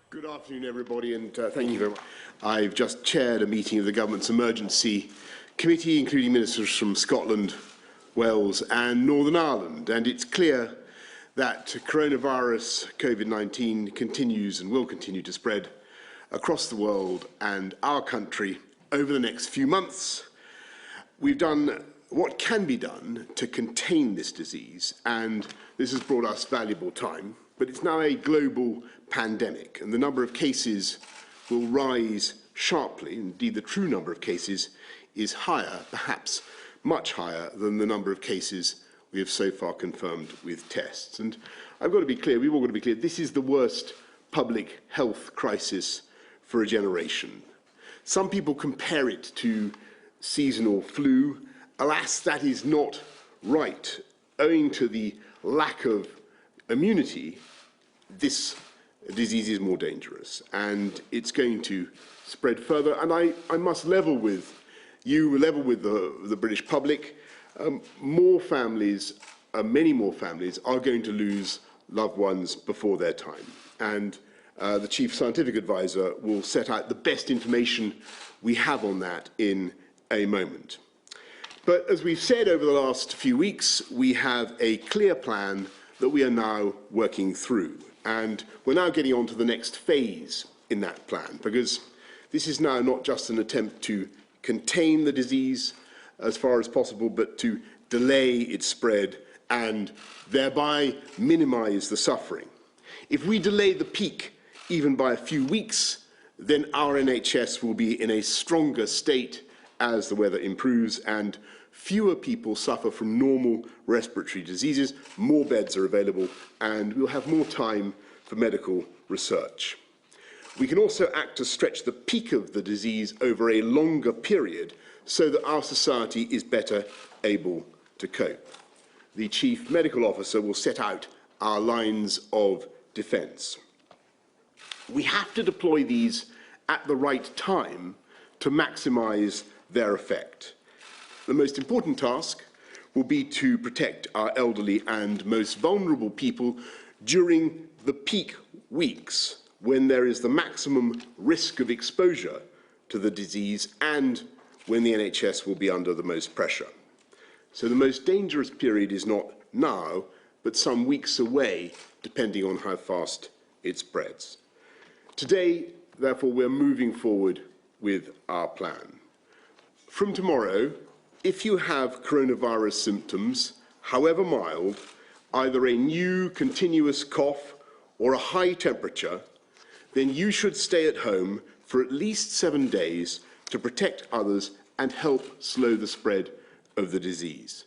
Good afternoon, everybody, and thank you very much. I've just chaired a meeting of the Government's Emergency Committee, including ministers from Scotland, Wales and Northern Ireland, and it's clear that coronavirus COVID-19 continues and will continue to spread across the world and our country over the next few months. We've done what can be done to contain this disease, and this has brought us valuable time, but it's now a global pandemic, and the number of cases will rise sharply. Indeed, the true number of cases is higher, perhaps much higher than the number of cases we have so far confirmed with tests. And I've got to be clear, we've all got to be clear, this is the worst public health crisis for a generation. Some people compare it to seasonal flu. Alas, that is not right. Owing to the lack of immunity, this disease is more dangerous and it's going to spread further. And I must level with you, level with the British public. More families, many more families, are going to lose loved ones before their time. And the Chief Scientific Advisor will set out the best information we have on that in a moment. But as we've said over the last few weeks, we have a clear plan that we are now working through. And we're now getting on to the next phase in that plan, because this is now not just an attempt to contain the disease as far as possible, but to delay its spread and thereby minimize the suffering. If we delay the peak even by a few weeks, then our NHS will be in a stronger state as the weather improves and fewer people suffer from normal respiratory diseases, more beds are available, and we'll have more time for medical research. We can also act to stretch the peak of the disease over a longer period so that our society is better able to cope. The Chief Medical Officer will set out our lines of defence. We have to deploy these at the right time to maximise their effect. The most important task will be to protect our elderly and most vulnerable people during the peak weeks when there is the maximum risk of exposure to the disease and when the NHS will be under the most pressure. So the most dangerous period is not now, but some weeks away, depending on how fast it spreads. Today, therefore, we're moving forward with our plan. From tomorrow, if you have coronavirus symptoms, however mild, either a new continuous cough or a high temperature, then you should stay at home for at least 7 days to protect others and help slow the spread of the disease.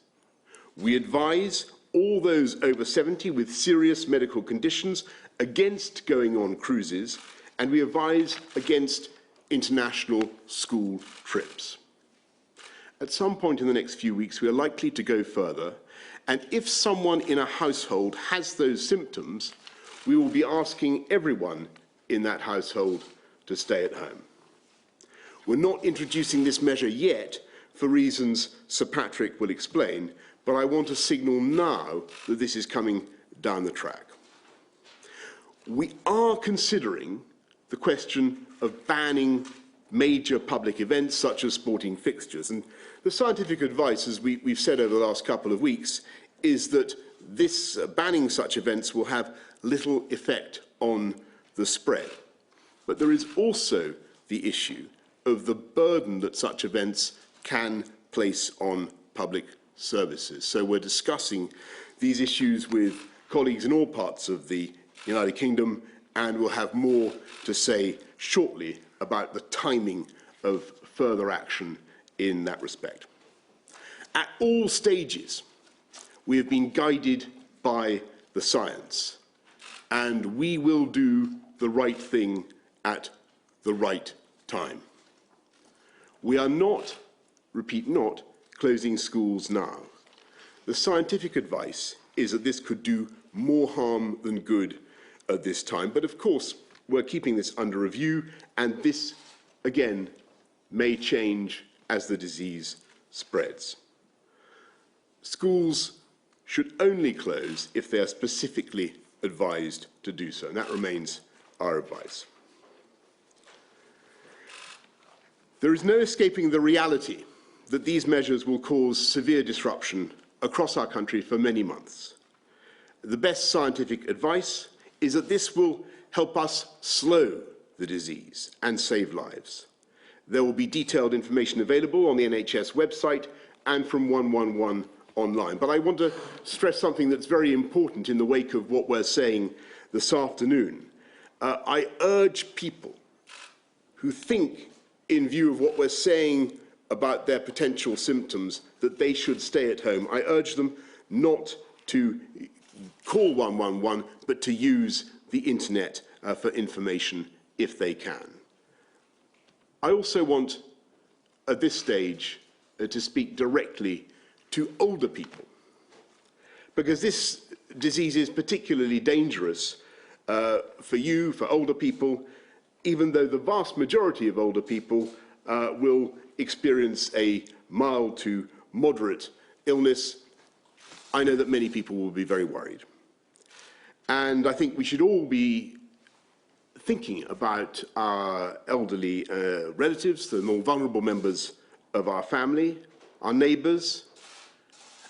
We advise all those over 70 with serious medical conditions against going on cruises, and we advise against international school trips. At some point in the next few weeks, we are likely to go further, and if someone in a household has those symptoms, we will be asking everyone in that household to stay at home. We're not introducing this measure yet for reasons Sir Patrick will explain, but I want to signal now that this is coming down the track. We are considering the question of banning major public events such as sporting fixtures. And the scientific advice, as we've said over the last couple of weeks, is that this banning such events will have little effect on the spread. But there is also the issue of the burden that such events can place on public services. So we're discussing these issues with colleagues in all parts of the United Kingdom, and we'll have more to say shortly about the timing of further action in that respect. At all stages, we have been guided by the science, and we will do the right thing at the right time. We are not, repeat not, closing schools now. The scientific advice is that this could do more harm than good at this time, but of course we're keeping this under review, and this again may change as the disease spreads. Schools should only close if they are specifically advised to do so, and that remains our advice. There is no escaping the reality that these measures will cause severe disruption across our country for many months. The best scientific advice is that this will help us slow the disease and save lives. There will be detailed information available on the NHS website and from 111 online. But I want to stress something that's very important in the wake of what we're saying this afternoon. I urge people who think, in view of what we're saying about their potential symptoms, that they should stay at home. I urge them not to call 111, but to use the internet for information if they can. I also want, at this stage, to speak directly to older people, because this disease is particularly dangerous for you, for older people, even though the vast majority of older people will experience a mild to moderate illness. I know that many people will be very worried. And I think we should all be thinking about our elderly relatives, the more vulnerable members of our family, our neighbours,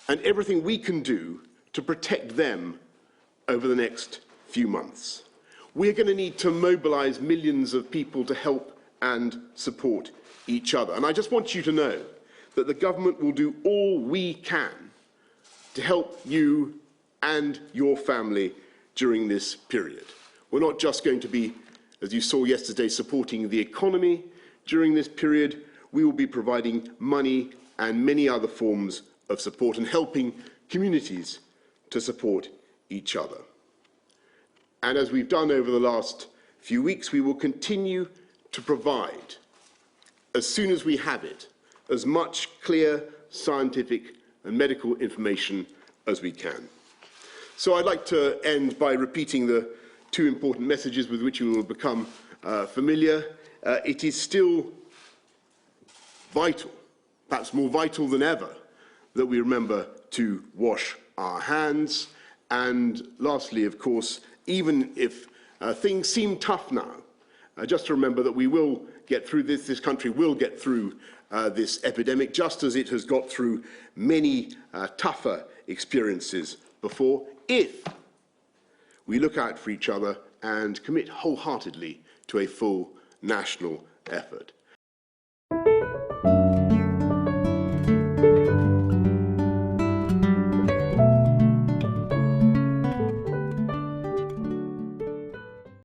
and everything we can do to protect them over the next few months. We're going to need to mobilise millions of people to help and support each other. And I just want you to know that the government will do all we can to help you and your family during this period. We're not just going to be, as you saw yesterday, supporting the economy during this period. We will be providing money and many other forms of support and helping communities to support each other. And as we've done over the last few weeks, we will continue to provide, as soon as we have it, as much clear scientific and medical information as we can. So I'd like to end by repeating the two important messages with which you will become familiar. It is still vital, perhaps more vital than ever, that we remember to wash our hands. And lastly, of course, even if things seem tough now, just to remember that we will get through this. This country will get through this epidemic, just as it has got through many tougher experiences before, if we look out for each other and commit wholeheartedly to a full national effort.